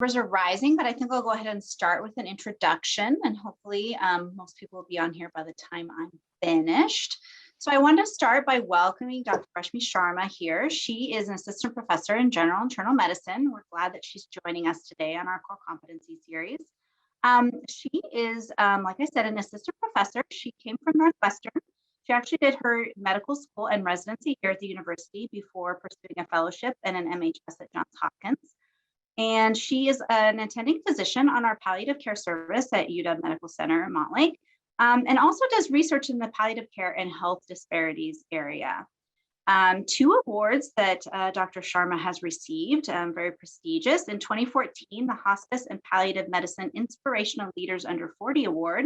Numbers are rising, but I think I'll go ahead and start with an introduction, and hopefully most people will be on here by the time I'm finished. So I want to start by welcoming Dr. Rashmi Sharma here. She is an assistant professor in general internal medicine. We're glad that she's joining us today on our core competency series. She is, like I said, an assistant professor. She came from Northwestern. She actually did her medical school and residency here at the university before pursuing a fellowship and an MHS at Johns Hopkins. And she is an attending physician on our palliative care service at UW Medical Center in Montlake, and also does research in the palliative care and health disparities area. Two awards that Dr. Sharma has received, very prestigious. In 2014, the Hospice and Palliative Medicine Inspirational Leaders Under 40 Award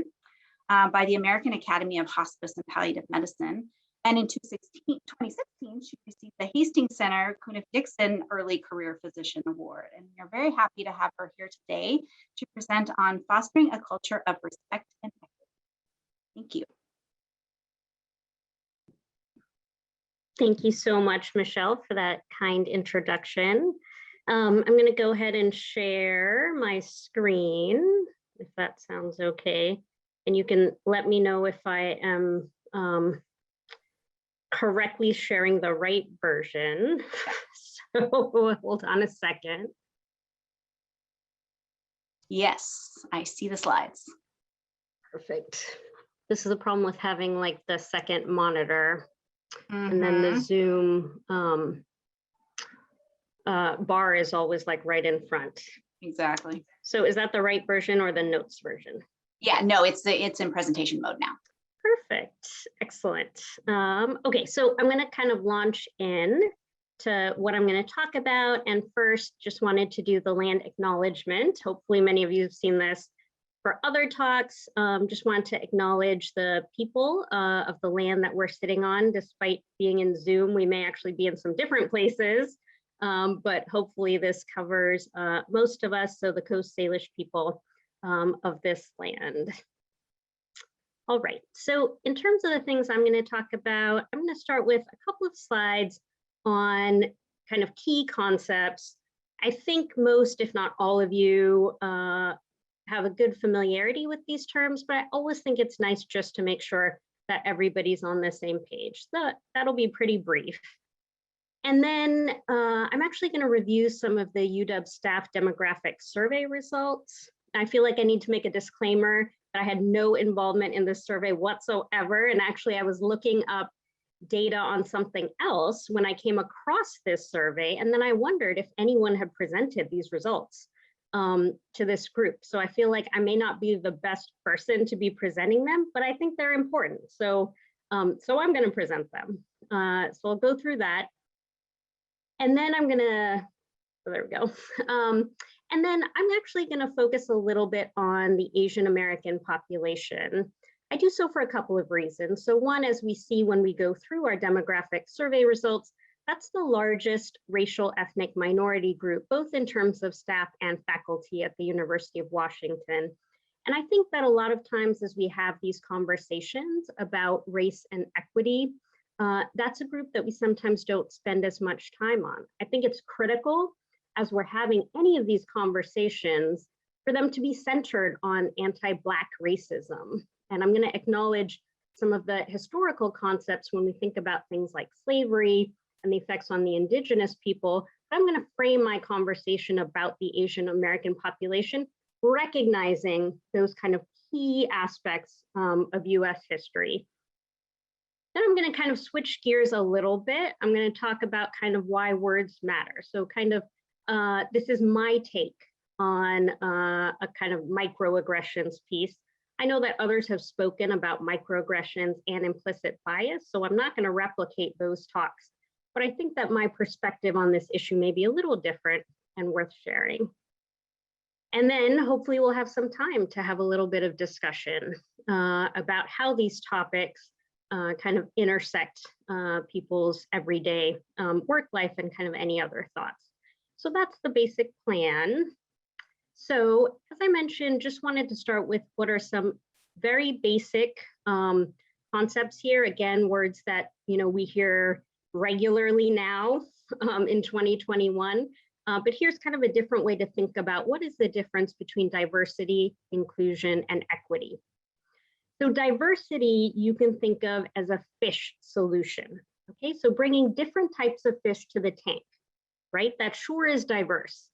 by the American Academy of Hospice and Palliative Medicine. And in 2016, she received the Hastings Center Cunniff-Dixon Early Career Physician Award. And we're very happy to have her here today to present on fostering a culture of respect and equity. Thank you. Thank you so much, Michelle, for that kind introduction. I'm going to go ahead and share my screen, if that sounds okay. And you can let me know if I am correctly sharing the right version. So hold on a second. Yes, I see the slides. Perfect. This is the problem with having like the second monitor and then the Zoom bar is always like right in front. Exactly. So is that the right version or the notes version? Yeah, no, it's in presentation mode now. Perfect, excellent. Okay, so I'm gonna kind of launch in to what I'm gonna talk about. And first, just wanted to do the land acknowledgement. Hopefully many of you have seen this for other talks. Just want to acknowledge the people of the land that we're sitting on. Despite being in Zoom, we may actually be in some different places, but hopefully this covers most of us, so the Coast Salish people of this land. All right, so in terms of the things I'm going to talk about, I'm going to start with a couple of slides on kind of key concepts. I think most, if not all of you, have a good familiarity with these terms, but I always think it's nice just to make sure that everybody's on the same page. That'll be pretty brief. And then I'm actually going to review some of the UW staff demographic survey results. I feel like I need to make a disclaimer that I had no involvement in this survey whatsoever. And actually, I was looking up data on something else when I came across this survey. And then I wondered if anyone had presented these results to this group. So I feel like I may not be the best person to be presenting them, but I think they're important. So, so I'm going to present them. So I'll go through that. And then I'm going to, oh, there we go. And then I'm actually going to focus a little bit on the Asian American population. I do so for a couple of reasons. So one, as we see when we go through our demographic survey results, that's the largest racial ethnic minority group, both in terms of staff and faculty at the University of Washington. And I think that a lot of times as we have these conversations about race and equity, that's a group that we sometimes don't spend as much time on. I think it's critical as we're having any of these conversations for them to be centered on anti-Black racism. And I'm going to acknowledge some of the historical concepts when we think about things like slavery and the effects on the indigenous people. But I'm going to frame my conversation about the Asian American population, recognizing those kind of key aspects of US history. Then I'm going to kind of switch gears a little bit. I'm going to talk about kind of why words matter. So kind of this is my take on a kind of microaggressions piece. I know that others have spoken about microaggressions and implicit bias, so I'm not going to replicate those talks. But I think that my perspective on this issue may be a little different and worth sharing. And then hopefully we'll have some time to have a little bit of discussion about how these topics kind of intersect people's everyday work life and kind of any other thoughts. So that's the basic plan. So as I mentioned, just wanted to start with what are some very basic concepts here. Again, words that we hear regularly now in 2021. But here's kind of a different way to think about what is the difference between diversity, inclusion, and equity. So diversity you can think of as a fish solution. Okay, so bringing different types of fish to the tank, right? That sure is diverse,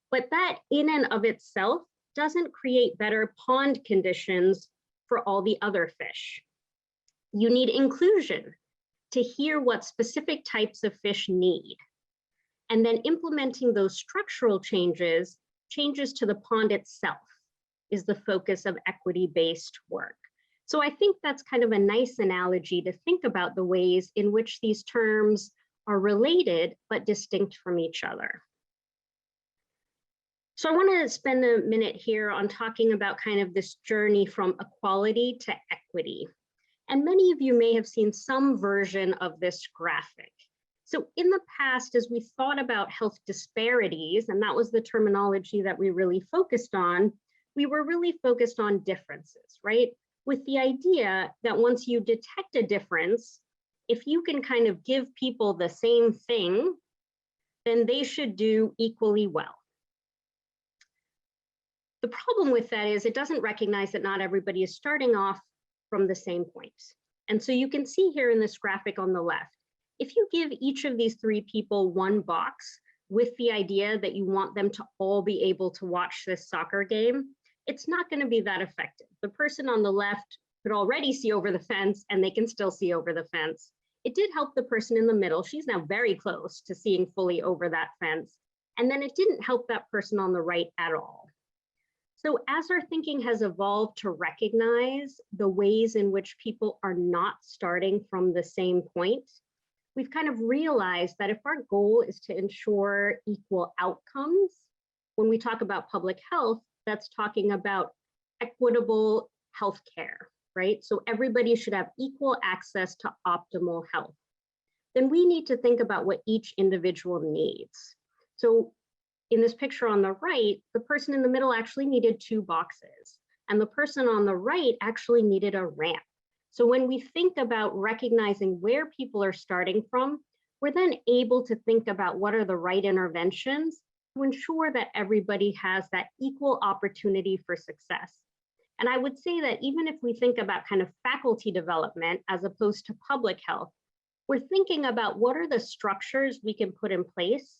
but that in and of itself doesn't create better pond conditions for all the other fish. You need inclusion to hear what specific types of fish need. And then implementing those structural changes to the pond itself is the focus of equity-based work. So I think that's kind of a nice analogy to think about the ways in which these terms are related but distinct from each other. So I want to spend a minute here on talking about kind of this journey from equality to equity. And many of you may have seen some version of this graphic. So in the past, as we thought about health disparities, and that was the terminology that we really focused on, we were really focused on differences, right? With the idea that once you detect a difference, if you can kind of give people the same thing, then they should do equally well. The problem with that is it doesn't recognize that not everybody is starting off from the same point. And so you can see here in this graphic on the left, if you give each of these three people one box with the idea that you want them to all be able to watch this soccer game, it's not going to be that effective. The person on the left could already see over the fence and they can still see over the fence. It did help the person in the middle. She's now very close to seeing fully over that fence. And then it didn't help that person on the right at all. So as our thinking has evolved to recognize the ways in which people are not starting from the same point, we've kind of realized that if our goal is to ensure equal outcomes, when we talk about public health, that's talking about equitable healthcare, right? So everybody should have equal access to optimal health. Then we need to think about what each individual needs. So in this picture on the right, the person in the middle actually needed two boxes, and the person on the right actually needed a ramp. So when we think about recognizing where people are starting from, we're then able to think about what are the right interventions to ensure that everybody has that equal opportunity for success. And I would say that even if we think about kind of faculty development as opposed to public health, we're thinking about what are the structures we can put in place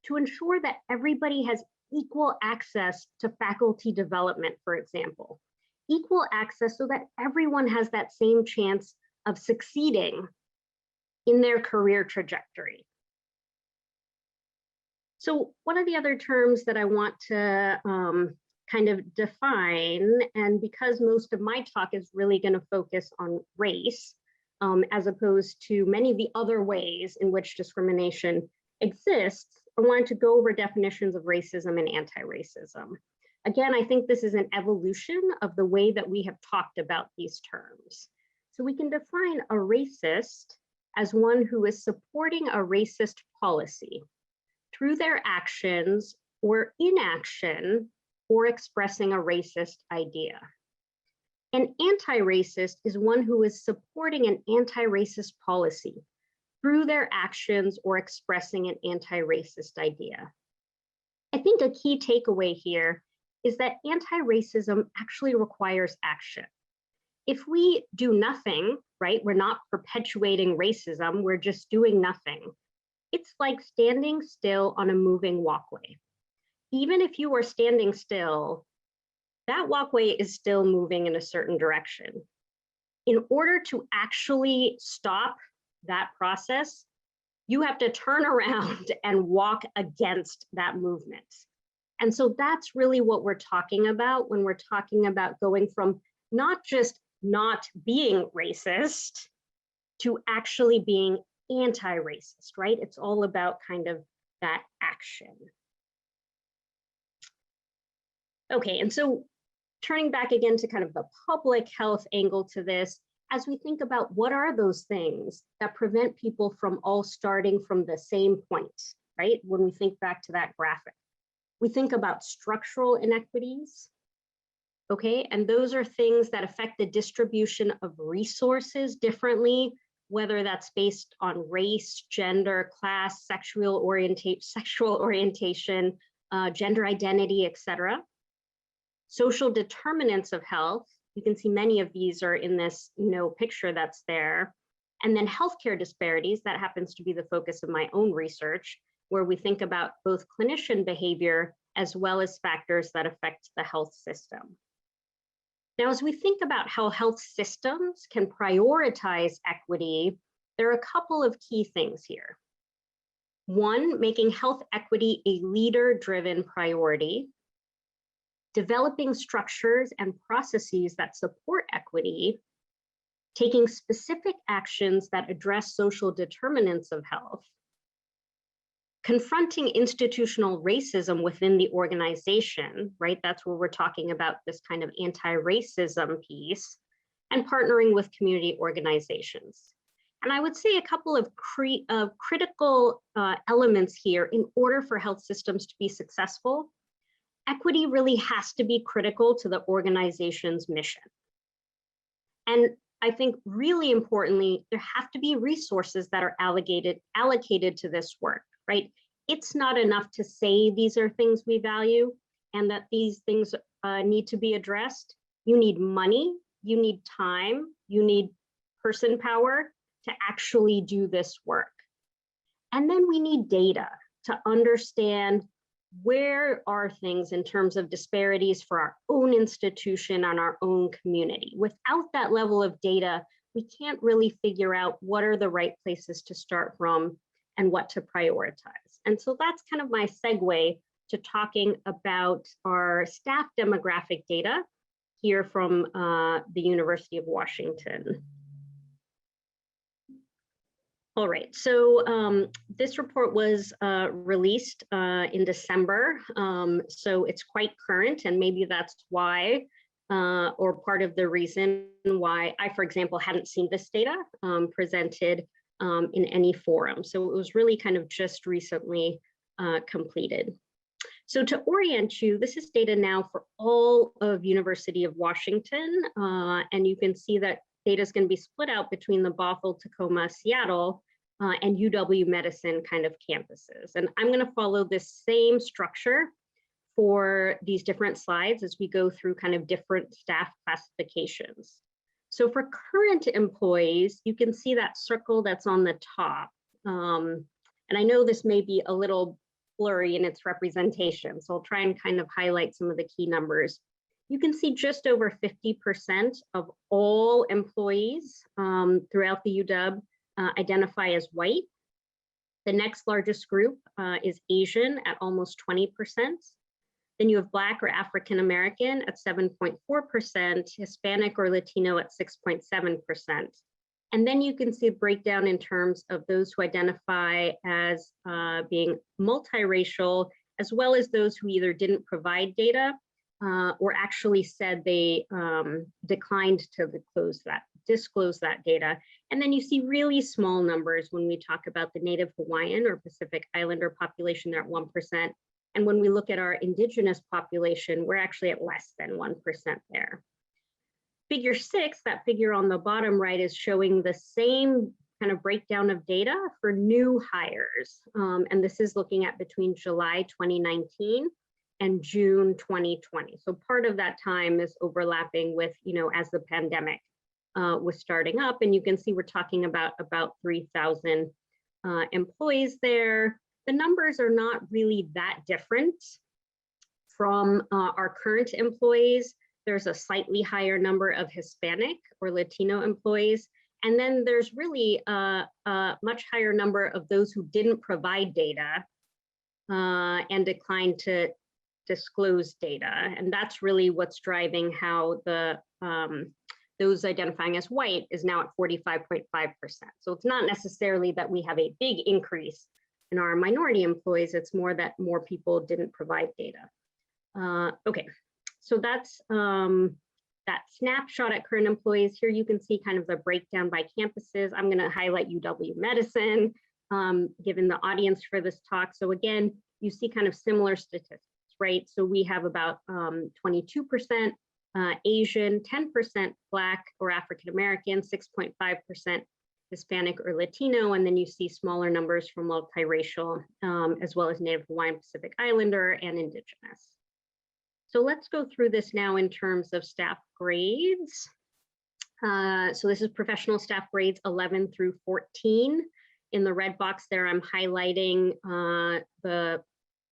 to ensure that everybody has equal access to faculty development, for example. Equal access so that everyone has that same chance of succeeding in their career trajectory. So one of the other terms that I want to kind of define, and because most of my talk is really going to focus on race, as opposed to many of the other ways in which discrimination exists, I wanted to go over definitions of racism and anti-racism. Again, I think this is an evolution of the way that we have talked about these terms. So we can define a racist as one who is supporting a racist policy through their actions or inaction or expressing a racist idea. An anti-racist is one who is supporting an anti-racist policy through their actions or expressing an anti-racist idea. I think a key takeaway here is that anti-racism actually requires action. If we do nothing, right, we're not perpetuating racism, we're just doing nothing. It's like standing still on a moving walkway. Even if you are standing still, that walkway is still moving in a certain direction. In order to actually stop that process, you have to turn around and walk against that movement. And so that's really what we're talking about when we're talking about going from not just not being racist to actually being anti-racist, right? It's all about kind of that action. Okay, and so turning back again to kind of the public health angle to this, as we think about what are those things that prevent people from all starting from the same point, right? When we think back to that graphic, we think about structural inequities, okay? And those are things that affect the distribution of resources differently whether that's based on race, gender, class, sexual orientation, gender identity, etc. Social determinants of health. You can see many of these are in this, picture that's there. And then healthcare disparities, that happens to be the focus of my own research, where we think about both clinician behavior as well as factors that affect the health system. Now, as we think about how health systems can prioritize equity, there are a couple of key things here. One, making health equity a leader-driven priority, developing structures and processes that support equity, taking specific actions that address social determinants of health, confronting institutional racism within the organization, right? That's where we're talking about this kind of anti-racism piece, and partnering with community organizations. And I would say a couple of critical elements here in order for health systems to be successful. Equity really has to be critical to the organization's mission. And I think really importantly, there have to be resources that are allocated to this work, right? It's not enough to say these are things we value and that these things need to be addressed. You need money, you need time, you need person power to actually do this work. And then we need data to understand where are things in terms of disparities for our own institution and our own community. Without that level of data, we can't really figure out what are the right places to start from and what to prioritize. And so that's kind of my segue to talking about our staff demographic data here from the University of Washington. All right, so this report was released in December, so it's quite current, and maybe that's why, or part of the reason why I, for example, hadn't seen this data presented in any forum. So it was really kind of just recently completed. So to orient you, this is data now for all of University of Washington, and you can see that data is going to be split out between the Bothell, Tacoma, Seattle, and UW-Medicine kind of campuses. And I'm going to follow this same structure for these different slides as we go through kind of different staff classifications. So for current employees, you can see that circle that's on the top. And I know this may be a little blurry in its representation, so I'll try and kind of highlight some of the key numbers. You can see just over 50% of all employees throughout the UW identify as white. The next largest group is Asian at almost 20%. Then you have Black or African American at 7.4%, Hispanic or Latino at 6.7%. And then you can see a breakdown in terms of those who identify as being multiracial, as well as those who either didn't provide data or actually said they declined to disclose that data. And then you see really small numbers when we talk about the Native Hawaiian or Pacific Islander population, they're at 1%. And when we look at our Indigenous population, we're actually at less than 1% there. Figure 6, that figure on the bottom right, is showing the same kind of breakdown of data for new hires. And this is looking at between July 2019 and June 2020. So part of that time is overlapping with, as the pandemic was starting up. And you can see we're talking about 3,000 employees there. The numbers are not really that different from our current employees. There's a slightly higher number of Hispanic or Latino employees. And then there's really a much higher number of those who didn't provide data and declined to disclose data. And that's really what's driving how the those identifying as white is now at 45.5%. So it's not necessarily that we have a big increase in our minority employees, it's more that more people didn't provide data. Okay, so that's that snapshot at current employees. Here you can see kind of the breakdown by campuses. I'm gonna highlight UW-Medicine, given the audience for this talk. So again, you see kind of similar statistics, right? So we have about 22% Asian, 10% Black or African American, 6.5% Hispanic or Latino, and then you see smaller numbers for multiracial, as well as Native Hawaiian, Pacific Islander, and Indigenous. So let's go through this now in terms of staff grades. So this is professional staff grades 11 through 14. In the red box there, I'm highlighting the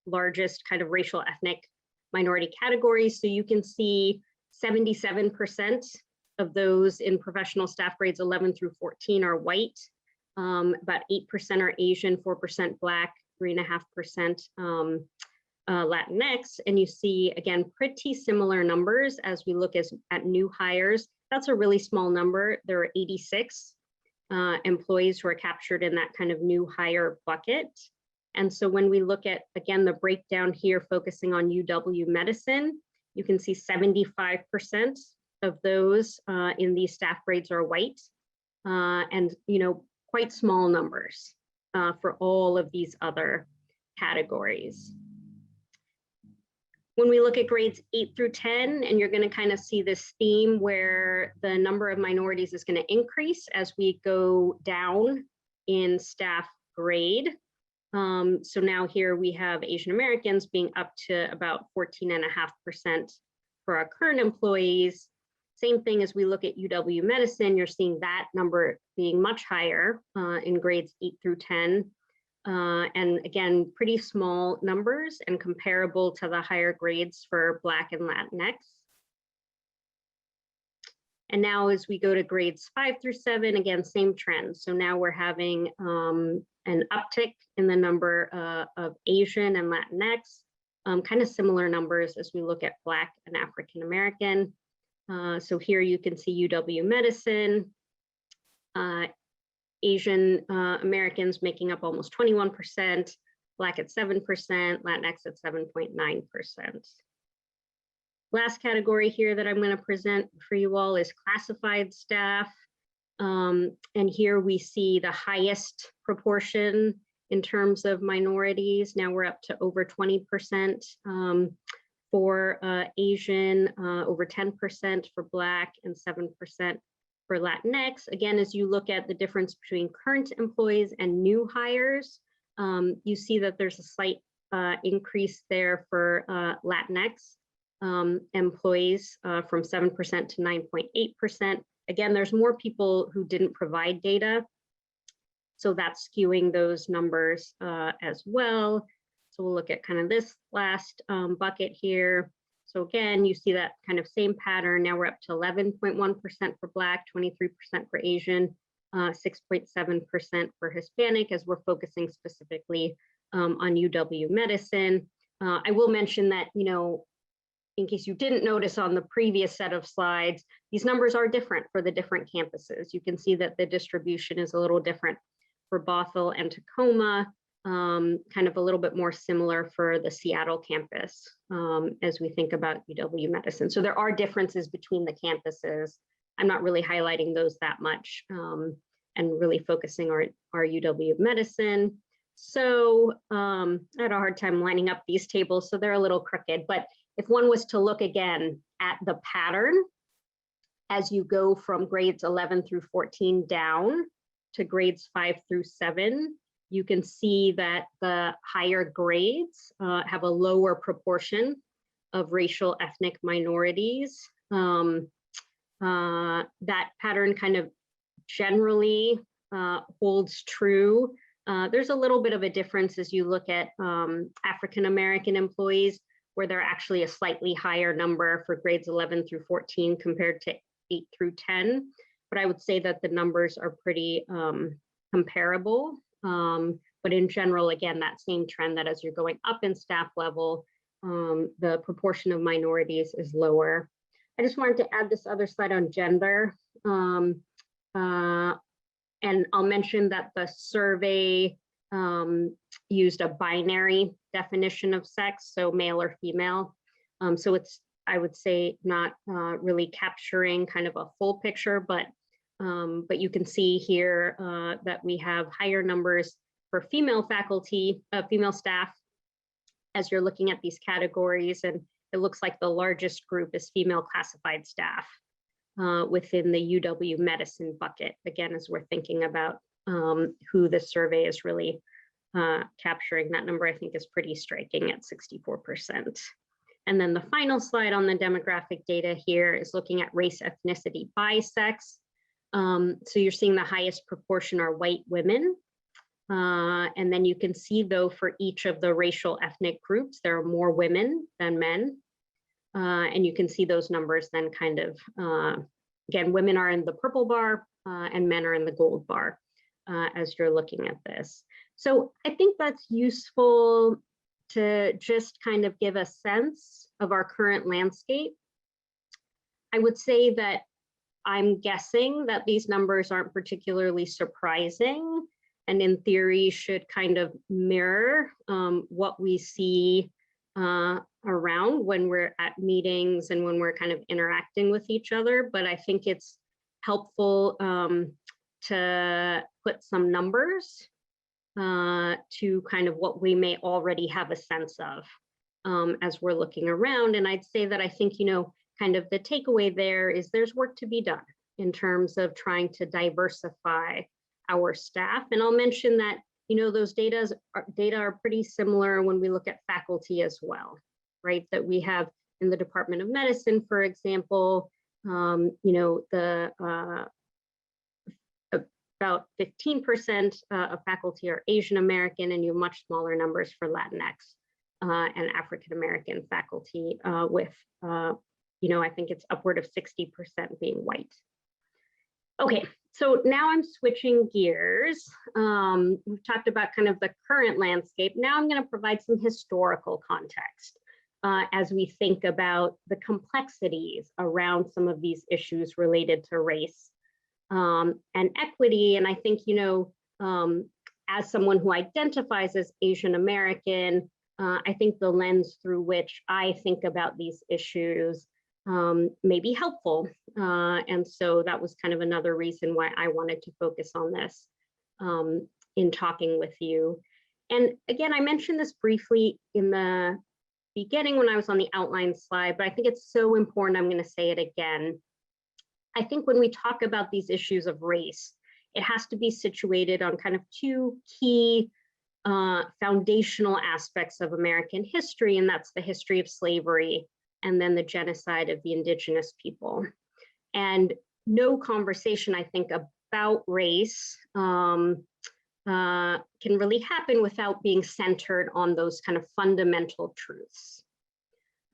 largest kind of racial ethnic minority categories. So you can see 77% of those in professional staff grades 11 through 14 are white. About 8% are Asian, 4% Black, 3.5% Latinx. And you see, again, pretty similar numbers as we look at new hires. That's a really small number. There are 86 employees who are captured in that kind of new hire bucket. And so when we look at, again, the breakdown here, focusing on UW Medicine, you can see 75% of those in these staff grades are white, and quite small numbers for all of these other categories. When we look at grades 8 through 10, and you're going to kind of see this theme where the number of minorities is going to increase as we go down in staff grade. So now here we have Asian Americans being up to about 14.5% for our current employees. Same thing as we look at UW Medicine, you're seeing that number being much higher in grades 8 through 10. And again, pretty small numbers and comparable to the higher grades for Black and Latinx. And now as we go to grades 5 through 7, again, same trend. So now we're having an uptick in the number of Asian and Latinx, kind of similar numbers as we look at Black and African American. So here you can see UW Medicine, Asian Americans making up almost 21%, Black at 7%, Latinx at 7.9%. Last category here that I'm going to present for you all is classified staff. And here we see the highest proportion in terms of minorities. Now we're up to over 20% for Asian, over 10% for Black, and 7% for Latinx. Again, as you look at the difference between current employees and new hires, you see that there's a slight increase there for Latinx employees from 7% to 9.8%. Again, there's more people who didn't provide data, so that's skewing those numbers as well. So we'll look at kind of this last bucket here. So again, you see that kind of same pattern. Now we're up to 11.1% for Black, 23% for Asian, 6.7% for Hispanic, as we're focusing specifically on UW Medicine. I will mention that, in case you didn't notice on the previous set of slides, these numbers are different for the different campuses. You can see that the distribution is a little different for Bothell and Tacoma, kind of a little bit more similar for the Seattle campus as we think about UW Medicine. So there are differences between the campuses. I'm not really highlighting those that much and really focusing on our UW Medicine. So I had a hard time lining up these tables, so they're a little crooked, but if one was to look again at the pattern as you go from grades 11 through 14 down to grades 5 through 7, you can see that the higher grades have a lower proportion of racial ethnic minorities. That pattern kind of generally holds true. There's a little bit of a difference as you look at African American employees, where they're actually a slightly higher number for grades 11 through 14 compared to 8 through 10. But I would say that the numbers are pretty comparable. But in general, again, that same trend that as you're going up in staff level, the proportion of minorities is lower. I just wanted to add this other slide on gender. And I'll mention that the survey used a binary definition of sex, so male or female. So it's, I would say, not really capturing kind of a full picture, but you can see here that we have higher numbers for female faculty, female staff, as you're looking at these categories, and it looks like the largest group is female classified staff. within the UW medicine bucket, again, as we're thinking about who the survey is really capturing. That number, I think, is pretty striking at 64%. And then the final slide on the demographic data here is looking at race, ethnicity, by sex. So you're seeing the highest proportion are white women. And then you can see, though, for each of the racial ethnic groups, there are more women than men. And you can see those numbers then kind of, again, women are in the purple bar and men are in the gold bar as you're looking at this. So I think that's useful to just kind of give a sense of our current landscape. I would say that I'm guessing that these numbers aren't particularly surprising and in theory should kind of mirror what we see around when we're at meetings and when we're kind of interacting with each other. But I think it's helpful to put some numbers to kind of what we may already have a sense of as we're looking around. And I'd say that I think, kind of the takeaway there is there's work to be done in terms of trying to diversify our staff. And I'll mention that, those data are pretty similar when we look at faculty as well, right? That we have in the Department of Medicine, for example, about 15% of faculty are Asian American, and you have much smaller numbers for Latinx and African American faculty with, I think it's upward of 60% being white. Okay, so now I'm switching gears. We've talked about kind of the current landscape. Now I'm going to provide some historical context as we think about the complexities around some of these issues related to race and equity. And I think, as someone who identifies as Asian American, I think the lens through which I think about these issues may be helpful. And so that was kind of another reason why I wanted to focus on this in talking with you. And again, I mentioned this briefly in the beginning when I was on the outline slide, but I think it's so important, I'm going to say it again. I think when we talk about these issues of race, it has to be situated on kind of two key foundational aspects of American history, and that's the history of slavery and then the genocide of the indigenous people. And no conversation, I think, about race can really happen without being centered on those kind of fundamental truths.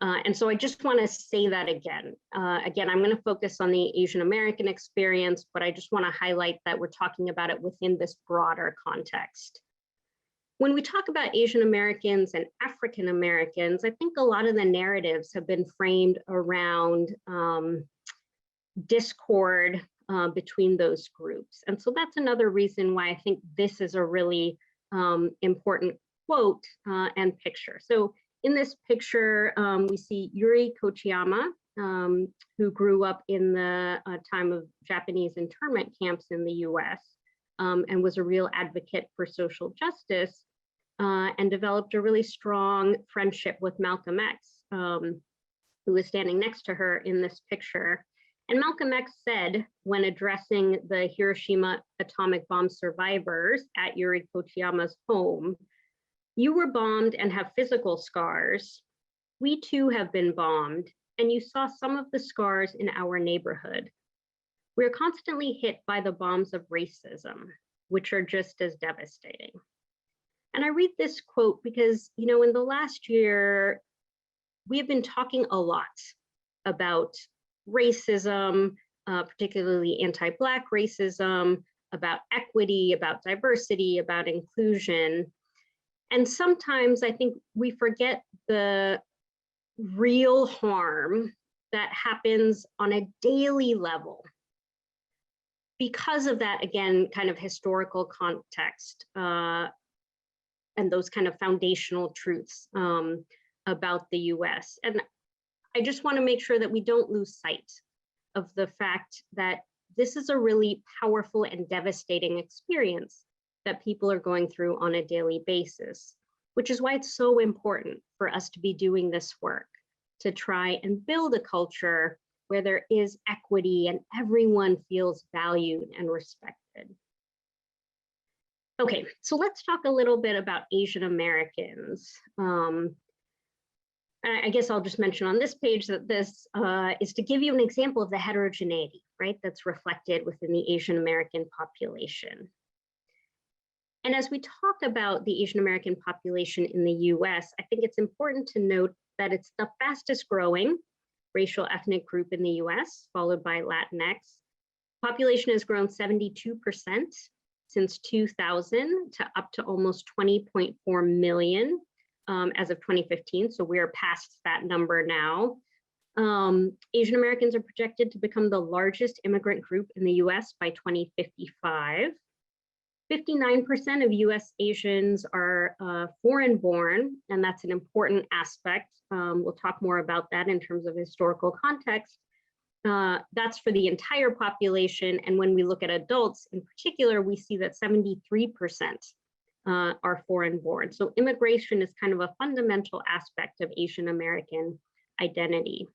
And so I just want to say that again. Again, I'm going to focus on the Asian American experience, but I just want to highlight that we're talking about it within this broader context. When we talk about Asian Americans and African Americans, I think a lot of the narratives have been framed around discord between those groups. And so that's another reason why I think this is a really important quote and picture. So in this picture, we see Yuri Kochiyama, who grew up in the time of Japanese internment camps in the US and was a real advocate for social justice and developed a really strong friendship with Malcolm X, who is standing next to her in this picture. And Malcolm X said, when addressing the Hiroshima atomic bomb survivors at Yuri Kochiyama's home, "You were bombed and have physical scars. We too have been bombed, and you saw some of the scars in our neighborhood. We are constantly hit by the bombs of racism, which are just as devastating." And I read this quote because, in the last year, we have been talking a lot about racism, particularly anti-Black racism, about equity, about diversity, about inclusion. And sometimes I think we forget the real harm that happens on a daily level because of that, again, kind of historical context and those kind of foundational truths about the US. And I just want to make sure that we don't lose sight of the fact that this is a really powerful and devastating experience that people are going through on a daily basis, which is why it's so important for us to be doing this work, to try and build a culture where there is equity and everyone feels valued and respected. Okay, so let's talk a little bit about Asian Americans. I guess I'll just mention on this page that this is to give you an example of the heterogeneity, right, that's reflected within the Asian American population. And as we talk about the Asian American population in the US, I think it's important to note that it's the fastest growing racial ethnic group in the US, followed by Latinx. Population has grown 72% since 2000 to up to almost 20.4 million as of 2015. So we're past that number now. Asian Americans are projected to become the largest immigrant group in the US by 2055. 59% of US Asians are foreign born, and that's an important aspect. We'll talk more about that in terms of historical context. That's for the entire population. And when we look at adults in particular, we see that 73% are foreign born. So immigration is kind of a fundamental aspect of Asian American identity.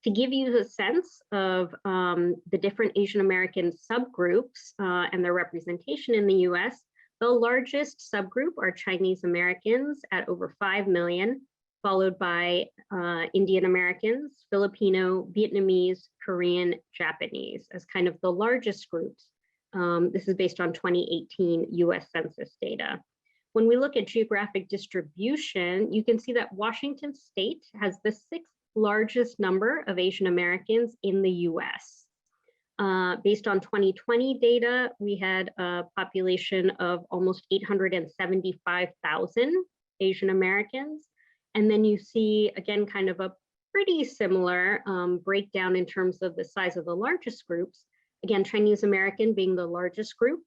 To give you a sense of the different Asian American subgroups and their representation in the US, the largest subgroup are Chinese Americans at over 5 million, followed by Indian Americans, Filipino, Vietnamese, Korean, Japanese as kind of the largest groups. This is based on 2018 US Census data. When we look at geographic distribution, you can see that Washington State has the 6th largest number of Asian Americans in the US. Based on 2020 data, we had a population of almost 875,000 Asian Americans. And then you see, again, kind of a pretty similar breakdown in terms of the size of the largest groups. Again, Chinese American being the largest group,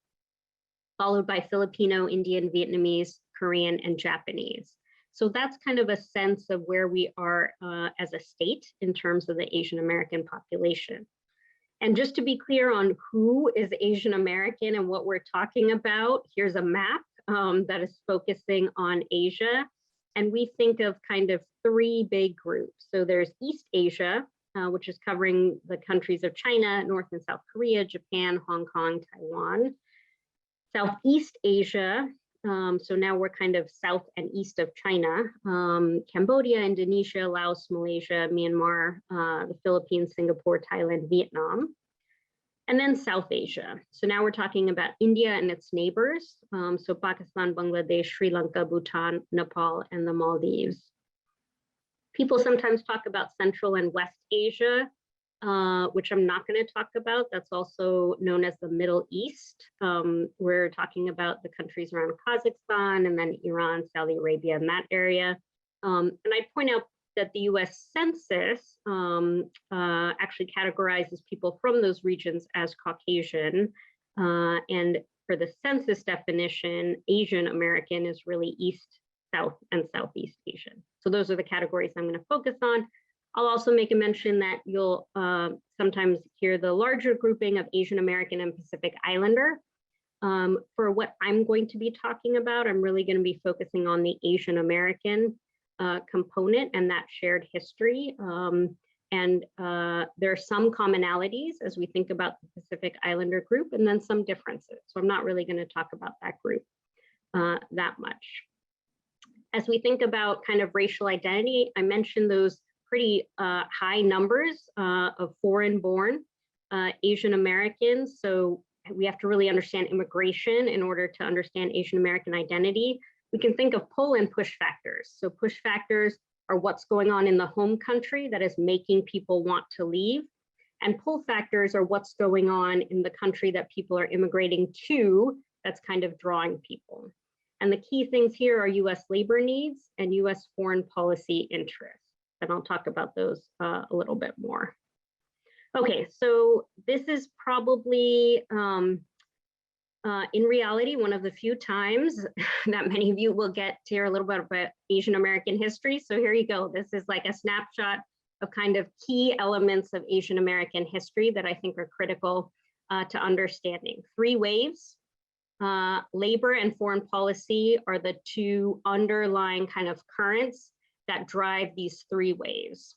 followed by Filipino, Indian, Vietnamese, Korean, and Japanese. So that's kind of a sense of where we are as a state in terms of the Asian American population. And just to be clear on who is Asian American and what we're talking about, here's a map that is focusing on Asia. And we think of kind of 3 big groups. So there's East Asia, which is covering the countries of China, North and South Korea, Japan, Hong Kong, Taiwan. Southeast Asia, so now we're kind of south and east of China, Cambodia, Indonesia, Laos, Malaysia, Myanmar, the Philippines, Singapore, Thailand, Vietnam, and then South Asia. So now we're talking about India and its neighbors, so Pakistan, Bangladesh, Sri Lanka, Bhutan, Nepal, and the Maldives. People sometimes talk about Central and West Asia, which I'm not going to talk about. That's also known as the Middle East. We're talking about the countries around Kazakhstan and then Iran, Saudi Arabia, and that area. And I'd point out that the US Census actually categorizes people from those regions as Caucasian. And for the census definition, Asian American is really East, South, and Southeast Asian. So those are the categories I'm going to focus on. I'll also make a mention that you'll sometimes hear the larger grouping of Asian American and Pacific Islander. For what I'm going to be talking about, I'm really going to be focusing on the Asian American component and that shared history. And there are some commonalities as we think about the Pacific Islander group, and then some differences. So I'm not really going to talk about that group that much. As we think about kind of racial identity, I mentioned those pretty high numbers of foreign-born Asian Americans. So we have to really understand immigration in order to understand Asian American identity. We can think of pull and push factors. So push factors are what's going on in the home country that is making people want to leave. And pull factors are what's going on in the country that people are immigrating to that's kind of drawing people. And the key things here are US labor needs and US foreign policy interests. And I'll talk about those a little bit more. Okay, so this is probably, in reality, one of the few times that many of you will get to hear a little bit about Asian American history. So here you go. This is like a snapshot of kind of key elements of Asian American history that I think are critical to understanding. 3 waves. Labor and foreign policy are the 2 underlying kind of currents that drive these 3 waves.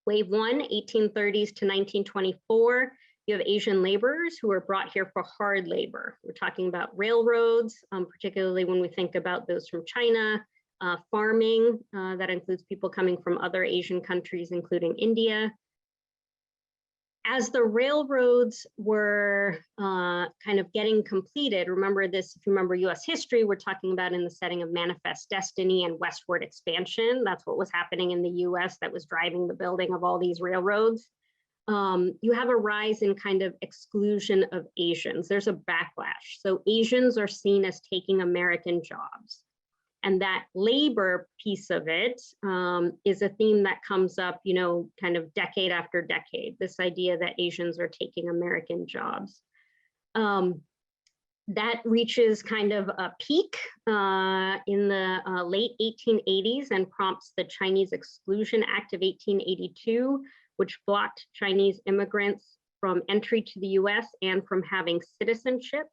Wave 1, 1830s to 1924, you have Asian laborers who were brought here for hard labor. We're talking about railroads, particularly when we think about those from China, farming, that includes people coming from other Asian countries, including India. As the railroads were kind of getting completed, remember this, if you remember US history, we're talking about in the setting of manifest destiny and westward expansion. That's what was happening in the US that was driving the building of all these railroads. You have a rise in kind of exclusion of Asians. There's a backlash. So Asians are seen as taking American jobs. And that labor piece of it is a theme that comes up, you know, kind of decade after decade, this idea that Asians are taking American jobs. That reaches kind of a peak in the late 1880s and prompts the Chinese Exclusion Act of 1882, which blocked Chinese immigrants from entry to the US and from having citizenship.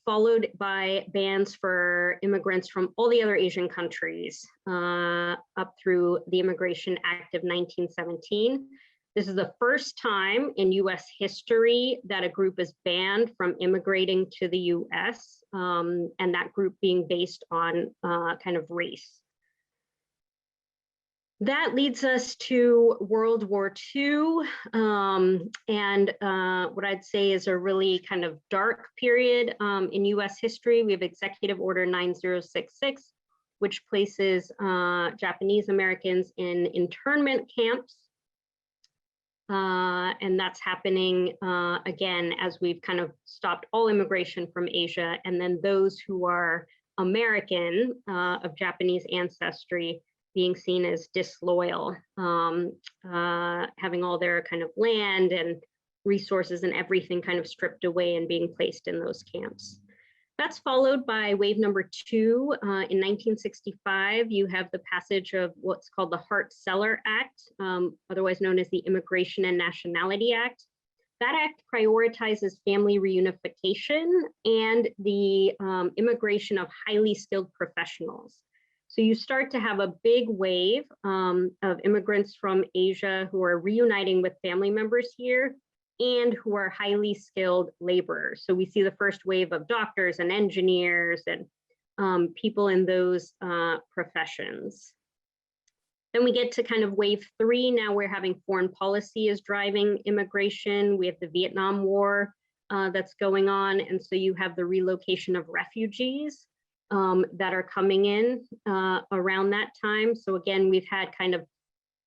Followed by bans for immigrants from all the other Asian countries up through the Immigration Act of 1917. This is the first time in US history that a group is banned from immigrating to the US, and that group being based on kind of race. That leads us to World War II, and what I'd say is a really kind of dark period in US history. We have Executive Order 9066, which places Japanese Americans in internment camps. And that's happening again, as we've kind of stopped all immigration from Asia, and then those who are American of Japanese ancestry being seen as disloyal, having all their kind of land and resources and everything kind of stripped away and being placed in those camps. That's followed by wave number 2. In 1965, you have the passage of what's called the Hart-Celler Act, otherwise known as the Immigration and Nationality Act. That act prioritizes family reunification and the immigration of highly skilled professionals. So you start to have a big wave of immigrants from Asia who are reuniting with family members here and who are highly skilled laborers. So we see the first wave of doctors and engineers and people in those professions. Then we get to kind of wave 3. Now we're having foreign policy is driving immigration. We have the Vietnam War that's going on. And so you have the relocation of refugees that are coming in around that time. So again, we've had kind of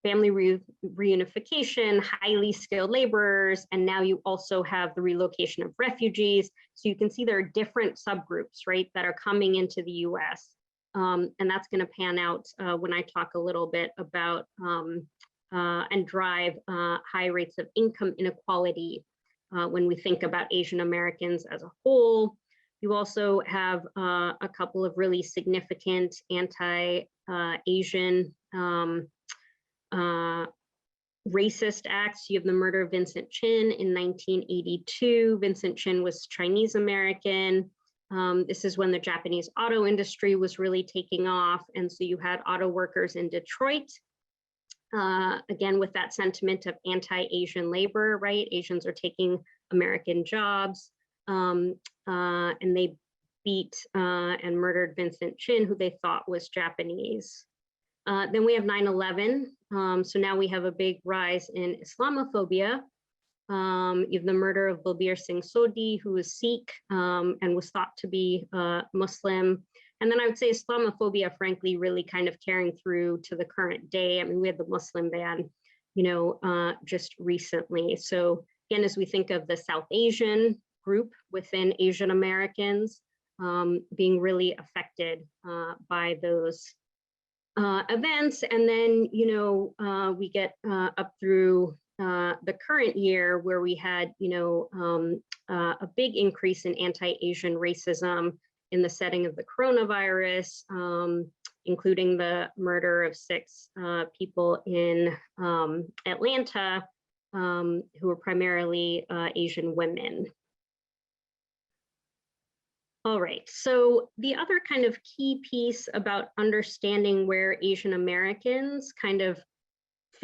family reunification, highly skilled laborers, and now you also have the relocation of refugees. So you can see there are different subgroups, right, that are coming into the US. And that's going to pan out when I talk a little bit about and drive high rates of income inequality when we think about Asian Americans as a whole. You also have a couple of really significant anti-Asian racist acts. You have the murder of Vincent Chin in 1982. Vincent Chin was Chinese American. This is when the Japanese auto industry was really taking off. And so you had auto workers in Detroit, again, with that sentiment of anti-Asian labor, right? Asians are taking American jobs. And they beat and murdered Vincent Chin, who they thought was Japanese. Then we have 9/11. So now we have a big rise in Islamophobia. You have the murder of Balbir Singh Sodhi, who was Sikh and was thought to be Muslim. And then I would say Islamophobia, frankly, really kind of carrying through to the current day. I mean, we had the Muslim ban, you know, just recently. So again, as we think of the South Asian group within Asian Americans being really affected by those events. And then, you know, we get up through the current year where we had, you know, a big increase in anti-Asian racism in the setting of the coronavirus, including the murder of 6 people in Atlanta who were primarily Asian women. All right, so the other kind of key piece about understanding where Asian Americans kind of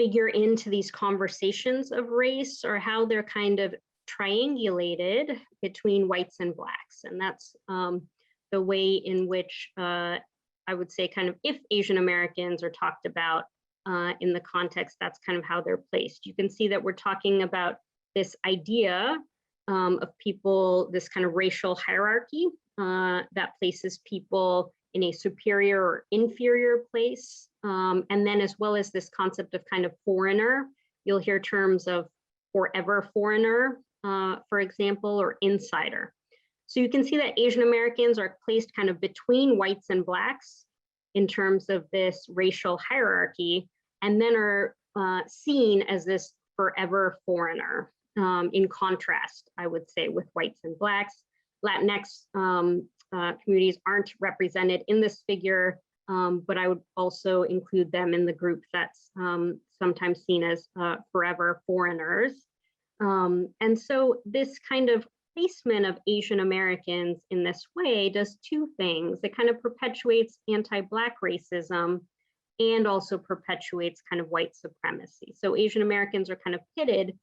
figure into these conversations of race, or how they're kind of triangulated between whites and blacks. And that's the way in which I would say kind of if Asian Americans are talked about in the context, that's kind of how they're placed. You can see that we're talking about this idea of people, this kind of racial hierarchy that places people in a superior or inferior place. And then as well as this concept of kind of foreigner, you'll hear terms of forever foreigner, for example, or insider. So you can see that Asian Americans are placed kind of between whites and blacks in terms of this racial hierarchy, and then are seen as this forever foreigner. In contrast, I would say, with whites and blacks. Latinx communities aren't represented in this figure, but I would also include them in the group that's sometimes seen as forever foreigners. And so this kind of placement of Asian Americans in this way does two things. It kind of perpetuates anti-Black racism and also perpetuates kind of white supremacy. So Asian Americans are kind of pitted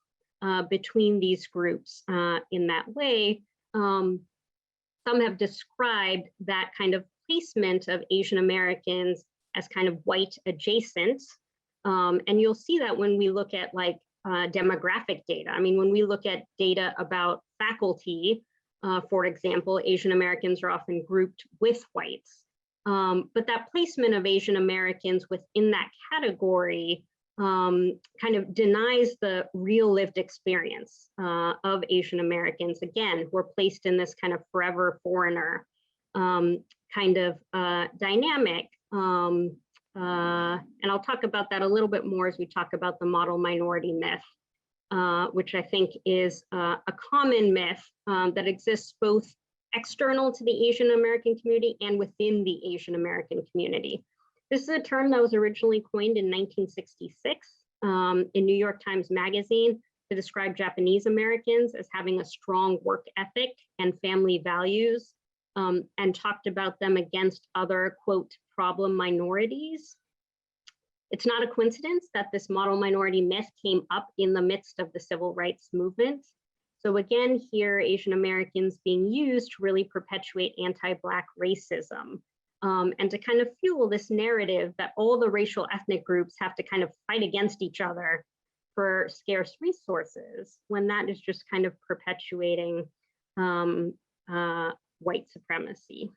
between these groups in that way. Some have described that kind of placement of Asian Americans as kind of white adjacent. And you'll see that when we look at like demographic data. I mean, when we look at data about faculty, for example, Asian Americans are often grouped with whites. But that placement of Asian Americans within that category kind of denies the real lived experience of Asian Americans, again, who are placed in this kind of forever foreigner kind of dynamic. And I'll talk about that a little bit more as we talk about the model minority myth, which I think is a common myth that exists both external to the Asian American community and within the Asian American community. This is a term that was originally coined in 1966 in New York Times Magazine to describe Japanese Americans as having a strong work ethic and family values, and talked about them against other, quote, problem minorities. It's not a coincidence that this model minority myth came up in the midst of the civil rights movement. So again, here, Asian Americans being used to really perpetuate anti-Black racism. And to kind of fuel this narrative that all the racial ethnic groups have to kind of fight against each other for scarce resources, when that is just kind of perpetuating white supremacy.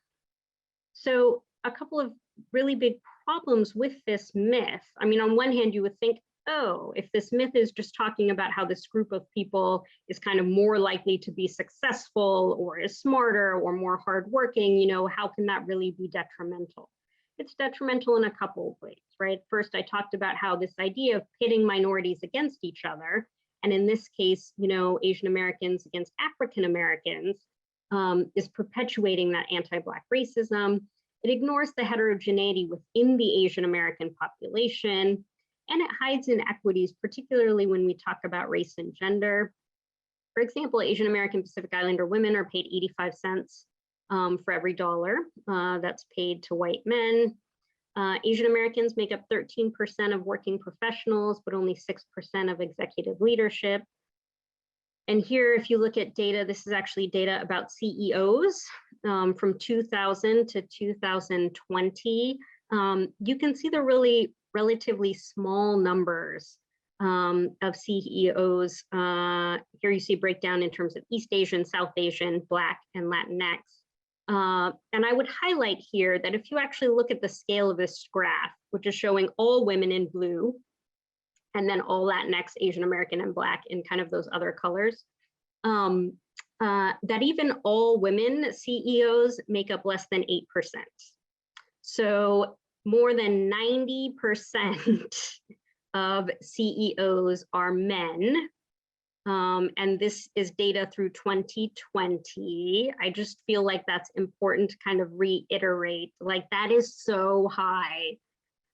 So a couple of really big problems with this myth. I mean, on one hand, you would think, oh, if this myth is just talking about how this group of people is kind of more likely to be successful or is smarter or more hardworking, you know, how can that really be detrimental? It's detrimental in a couple of ways, right? First, I talked about how this idea of pitting minorities against each other, and in this case, you know, Asian Americans against African Americans, is perpetuating that anti-Black racism. It ignores the heterogeneity within the Asian American population, and it hides inequities, particularly when we talk about race and gender. For example, Asian American Pacific Islander women are paid 85 cents for every dollar that's paid to white men. Asian Americans make up 13% of working professionals, but only 6% of executive leadership. And here, if you look at data, this is actually data about CEOs from 2000 to 2020. You can see the really relatively small numbers of CEOs. Here you see breakdown in terms of East Asian, South Asian, Black, and Latinx. And I would highlight here that if you actually look at the scale of this graph, which is showing all women in blue, and then all Latinx, Asian American, and Black in kind of those other colors, that even all women CEOs make up less than 8%. So more than 90% of CEOs are men. And this is data through 2020. I just feel like that's important to kind of reiterate, like that is so high.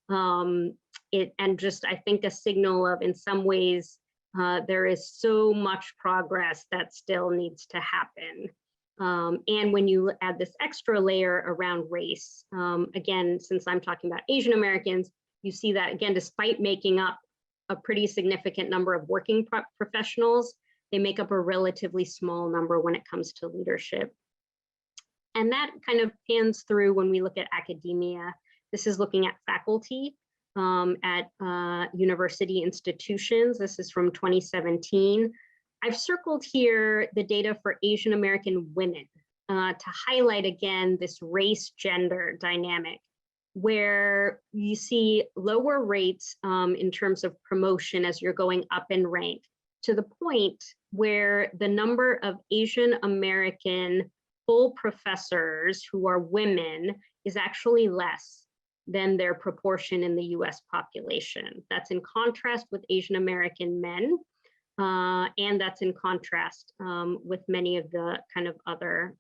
And just, I think, a signal of, in some ways, there is so much progress that still needs to happen. And when you add this extra layer around race, again, since I'm talking about Asian Americans, you see that, again, despite making up a pretty significant number of working professionals. They make up a relatively small number when it comes to leadership. And that kind of pans through when we look at academia. This is looking at faculty at university institutions. This is from 2017. I've circled here the data for Asian American women to highlight again this race gender dynamic, where you see lower rates in terms of promotion as you're going up in rank, to the point where the number of Asian American full professors who are women is actually less than their proportion in the US population. That's in contrast with Asian American men, and that's in contrast with many of the kind of other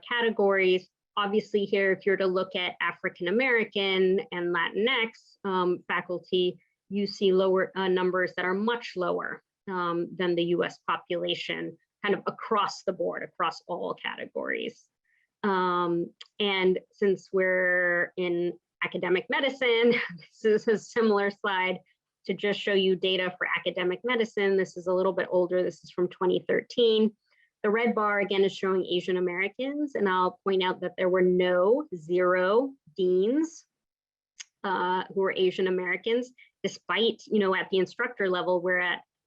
categories. Obviously here, if you're to look at African American and Latinx faculty, you see lower numbers that are much lower than the US population, kind of across the board, across all categories. And since we're in academic medicine, this is a similar slide to just show you data for academic medicine. This is a little bit older. This is from 2013. The red bar again is showing Asian Americans, and I'll point out that there were zero deans who were Asian Americans, despite, at the instructor level,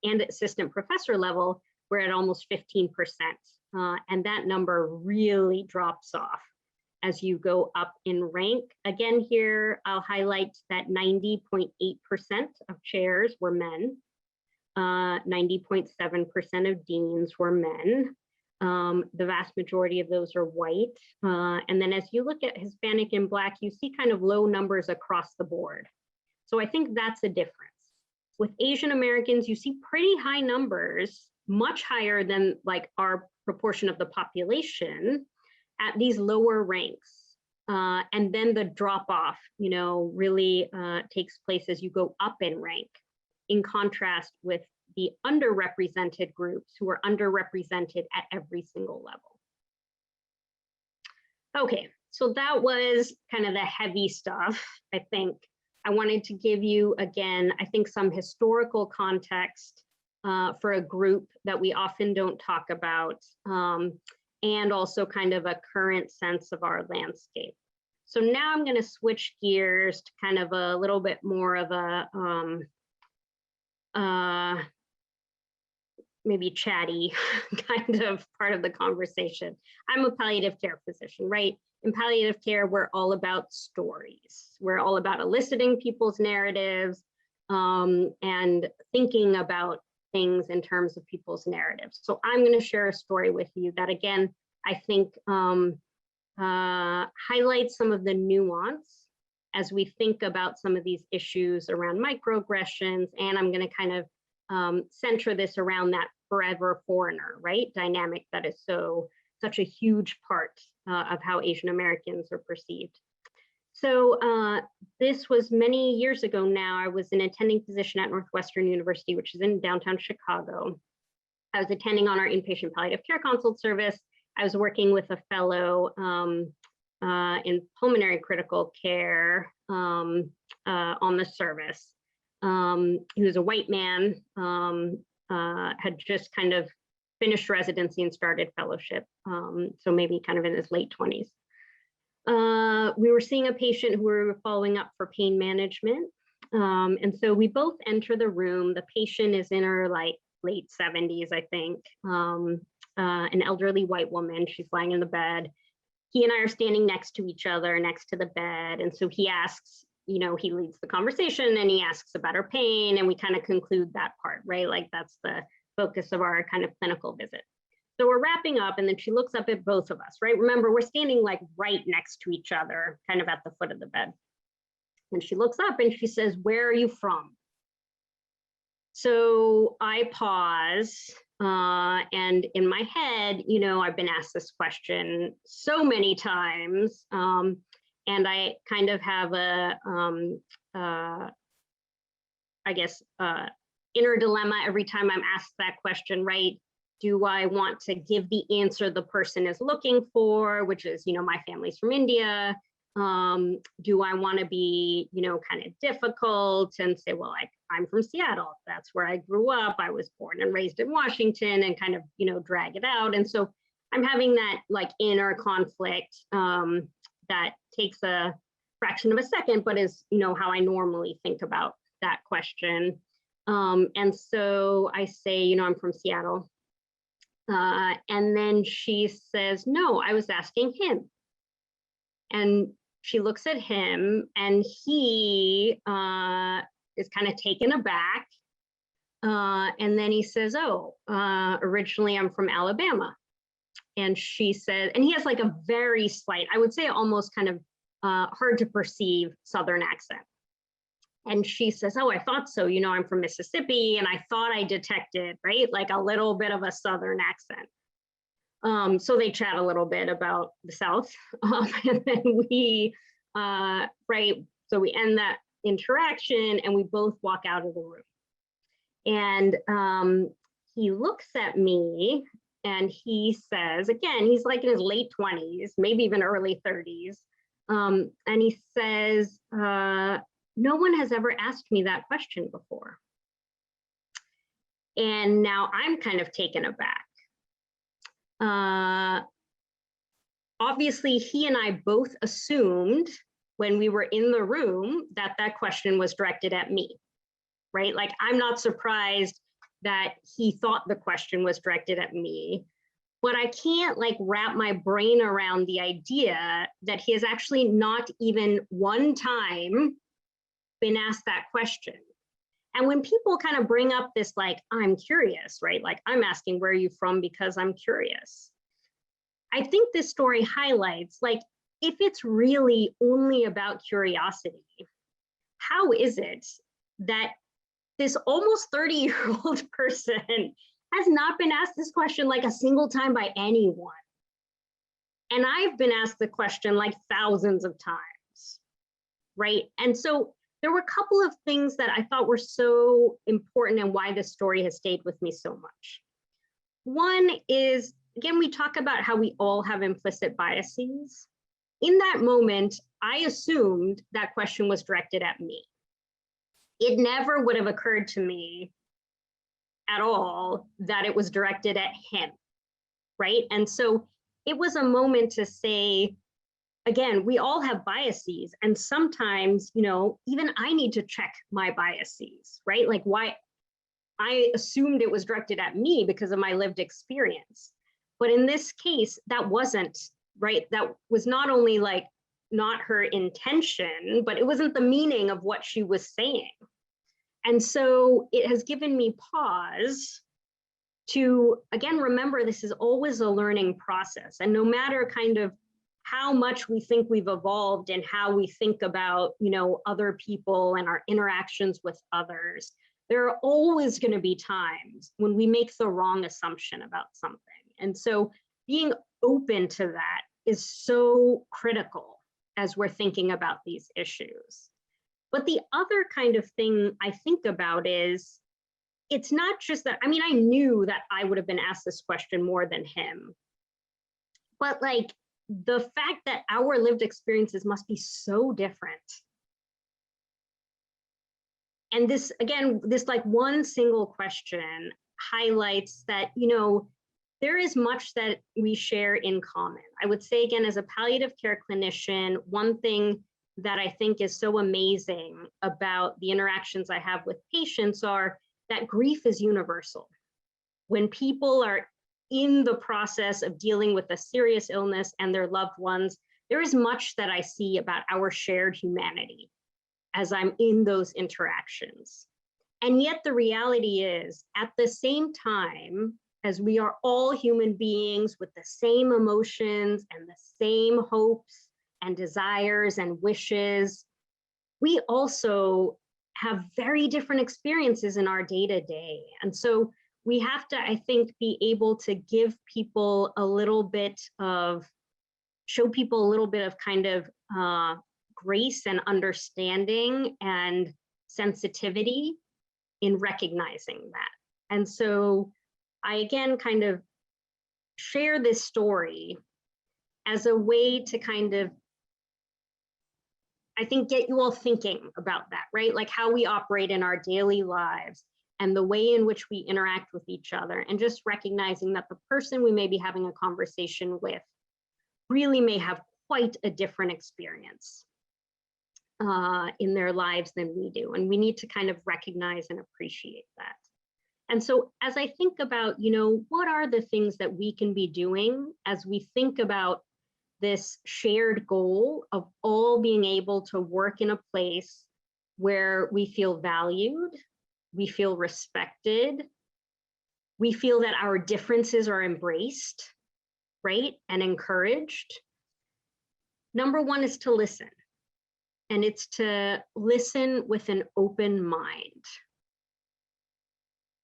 and assistant professor level, we're at almost 15%. And that number really drops off as you go up in rank. Again, here, I'll highlight that 90.8% of chairs were men, 90.7% of deans were men. The vast majority of those are white. And then as you look at Hispanic and Black, you see kind of low numbers across the board. So I think that's a difference. With Asian Americans, you see pretty high numbers, much higher than like our proportion of the population at these lower ranks. And then the drop off, really takes place as you go up in rank, in contrast with the underrepresented groups who are underrepresented at every single level. Okay, so that was kind of the heavy stuff, I think. I wanted to give you, again, I think some historical context for a group that we often don't talk about, and also kind of a current sense of our landscape. So now I'm going to switch gears to kind of a little bit more of a maybe chatty kind of part of the conversation. I'm a palliative care physician, right? In palliative care, we're all about stories. We're all about eliciting people's narratives and thinking about things in terms of people's narratives. So I'm going to share a story with you that, again, I think highlights some of the nuance as we think about some of these issues around microaggressions. And I'm going to kind of center this around that forever foreigner, right? Dynamic that is such a huge part of how Asian Americans are perceived. So this was many years ago now. I was an attending physician at Northwestern University, which is in downtown Chicago. I was attending on our inpatient palliative care consult service. I was working with a fellow in pulmonary critical care on the service. He was a white man, had just kind of finished residency and started fellowship, so maybe kind of in his late 20s. We were seeing a patient who we were following up for pain management. And so we both enter the room. The patient is in her late 70s, I think, an elderly white woman. She's lying in the bed. He and I are standing next to each other, next to the bed. And so he asks, he leads the conversation and he asks about her pain, and we kind of conclude that part, right? Like that's the focus of our kind of clinical visit. So we're wrapping up, and then she looks up at both of us, right? Remember, we're standing like right next to each other, kind of at the foot of the bed. And she looks up and she says, "Where are you from?" So I pause, and in my head, I've been asked this question so many times, and I kind of have a, inner dilemma every time I'm asked that question, right? Do I want to give the answer the person is looking for, which is, my family's from India, Do I want to be, kind of difficult and say, well, I'm from Seattle. That's where I grew up. I was born and raised in Washington, and kind of, drag it out. And so I'm having that like inner conflict that takes a fraction of a second, but is, how I normally think about that question. And so I say, I'm from Seattle. And then she says, no, I was asking him. And she looks at him, and he is kind of taken aback. And then he says, oh, originally I'm from Alabama. And she said, and he has like a very slight, I would say almost kind of hard to perceive Southern accent. And she says, oh, I thought so. I'm from Mississippi, and I thought I detected, right, like a little bit of a Southern accent. So they chat a little bit about the South, and then we, so we end that interaction, and we both walk out of the room. And he looks at me, and he says, again, he's like in his late 20s, maybe even early 30s. And he says, no one has ever asked me that question before. And now I'm kind of taken aback. Obviously, he and I both assumed when we were in the room that that question was directed at me, right? Like, I'm not surprised that he thought the question was directed at me, but I can't like wrap my brain around the idea that he has actually not even one time been asked that question. And when people kind of bring up this, like, I'm curious, right? Like, I'm asking, where are you from because I'm curious. I think this story highlights, like, if it's really only about curiosity, how is it that this almost 30-year-old person has not been asked this question like a single time by anyone? And I've been asked the question like thousands of times, right? And so there were a couple of things that I thought were so important and why this story has stayed with me so much. One is, again, we talk about how we all have implicit biases. In that moment, I assumed that question was directed at me. It never would have occurred to me at all that it was directed at him, right? And so it was a moment to say, again, we all have biases, and sometimes, even I need to check my biases, right? Like, why I assumed it was directed at me because of my lived experience. But in this case, that wasn't, right? That was not only like not her intention, but it wasn't the meaning of what she was saying. And so it has given me pause to, again, remember this is always a learning process. And no matter kind of how much we think we've evolved and how we think about, other people and our interactions with others, there are always going to be times when we make the wrong assumption about something. And so being open to that is so critical as we're thinking about these issues. But the other kind of thing I think about is, it's not just that, I mean, I knew that I would have been asked this question more than him, but like, the fact that our lived experiences must be so different. And this, again, this like one single question highlights that, there is much that we share in common. I would say, again, as a palliative care clinician, one thing that I think is so amazing about the interactions I have with patients are that grief is universal. When people are in the process of dealing with a serious illness and their loved ones, there is much that I see about our shared humanity as I'm in those interactions. And yet the reality is, at the same time, as we are all human beings with the same emotions and the same hopes and desires and wishes, we also have very different experiences in our day-to-day. And so we have to, I think, be able to give people a little bit of, show people a little bit of kind of grace and understanding and sensitivity in recognizing that. And so I, again, kind of share this story as a way to kind of I think, get you all thinking about that, right? Like how we operate in our daily lives and the way in which we interact with each other, and just recognizing that the person we may be having a conversation with really may have quite a different experience in their lives than we do. And we need to kind of recognize and appreciate that. And so as I think about, what are the things that we can be doing as we think about this shared goal of all being able to work in a place where we feel valued, we feel respected, we feel that our differences are embraced, right, and encouraged. Number one is to listen. And it's to listen with an open mind.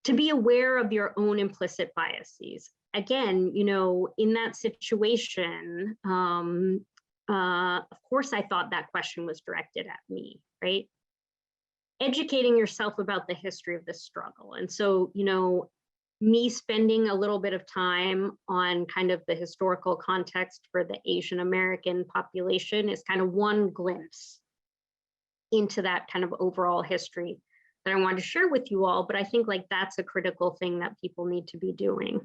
To be aware of your own implicit biases. Again, in that situation, of course, I thought that question was directed at me, right? Educating yourself about the history of this struggle. And so, me spending a little bit of time on kind of the historical context for the Asian American population is kind of one glimpse into that kind of overall history that I wanted to share with you all, but I think like that's a critical thing that people need to be doing.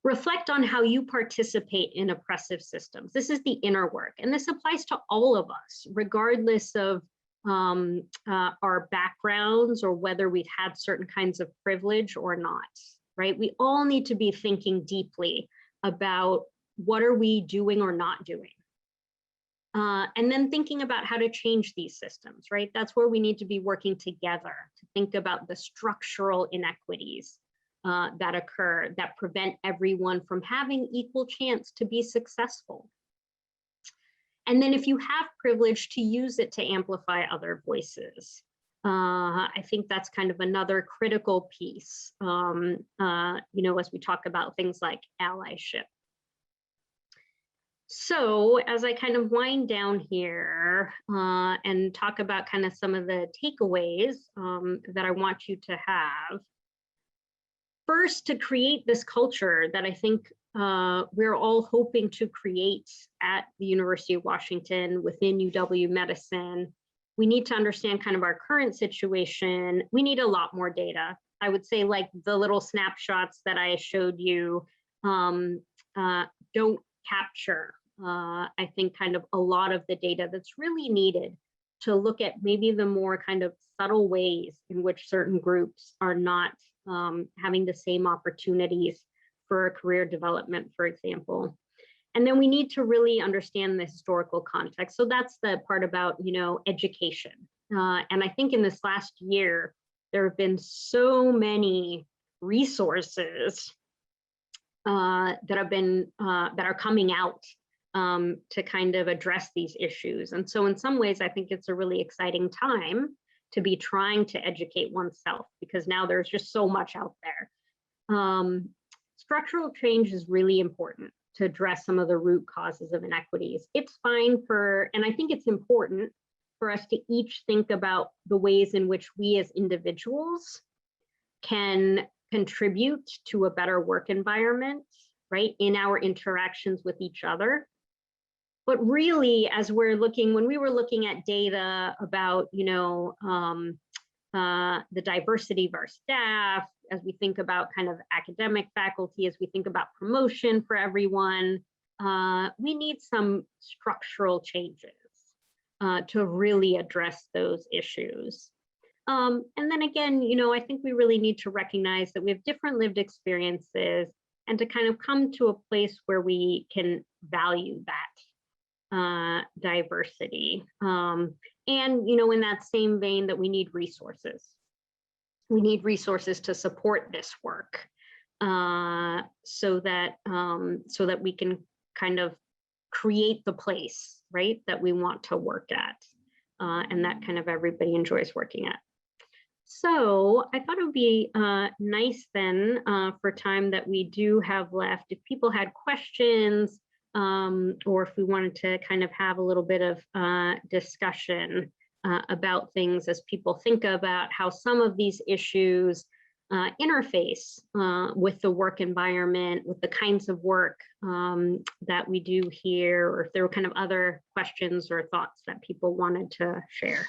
Reflect on how you participate in oppressive systems. This is the inner work, and this applies to all of us, regardless of our backgrounds or whether we've had certain kinds of privilege or not, right? We all need to be thinking deeply about what are we doing or not doing. And then thinking about how to change these systems, right? That's where we need to be working together to think about the structural inequities that occur that prevent everyone from having equal chance to be successful. And then if you have privilege, to use it to amplify other voices. I think that's kind of another critical piece, as we talk about things like allyship. So as I kind of wind down here and talk about kind of some of the takeaways that I want you to have. First, to create this culture that I think we're all hoping to create at the University of Washington within UW Medicine, we need to understand kind of our current situation. We need a lot more data. I would say like the little snapshots that I showed you don't capture, I think, kind of a lot of the data that's really needed to look at maybe the more kind of subtle ways in which certain groups are not having the same opportunities for career development, for example. And then we need to really understand the historical context. So that's the part about, education. And I think in this last year, there have been so many resources that are coming out to kind of address these issues. And so in some ways, I think it's a really exciting time to be trying to educate oneself, because now there's just so much out there. Structural change is really important to address some of the root causes of inequities. It's fine and I think it's important for us to each think about the ways in which we as individuals can contribute to a better work environment, right, in our interactions with each other. But really, when we were looking at data about, the diversity of our staff, as we think about kind of academic faculty, as we think about promotion for everyone, we need some structural changes to really address those issues. And then again, I think we really need to recognize that we have different lived experiences and to kind of come to a place where we can value that diversity. And, in that same vein, that we need resources. We need resources to support this work so that we can kind of create the place, right, that we want to work at and that kind of everybody enjoys working at. So I thought it would be nice then for time that we do have left, if people had questions or if we wanted to kind of have a little bit of discussion about things as people think about how some of these issues interface with the work environment, with the kinds of work that we do here, or if there were kind of other questions or thoughts that people wanted to share.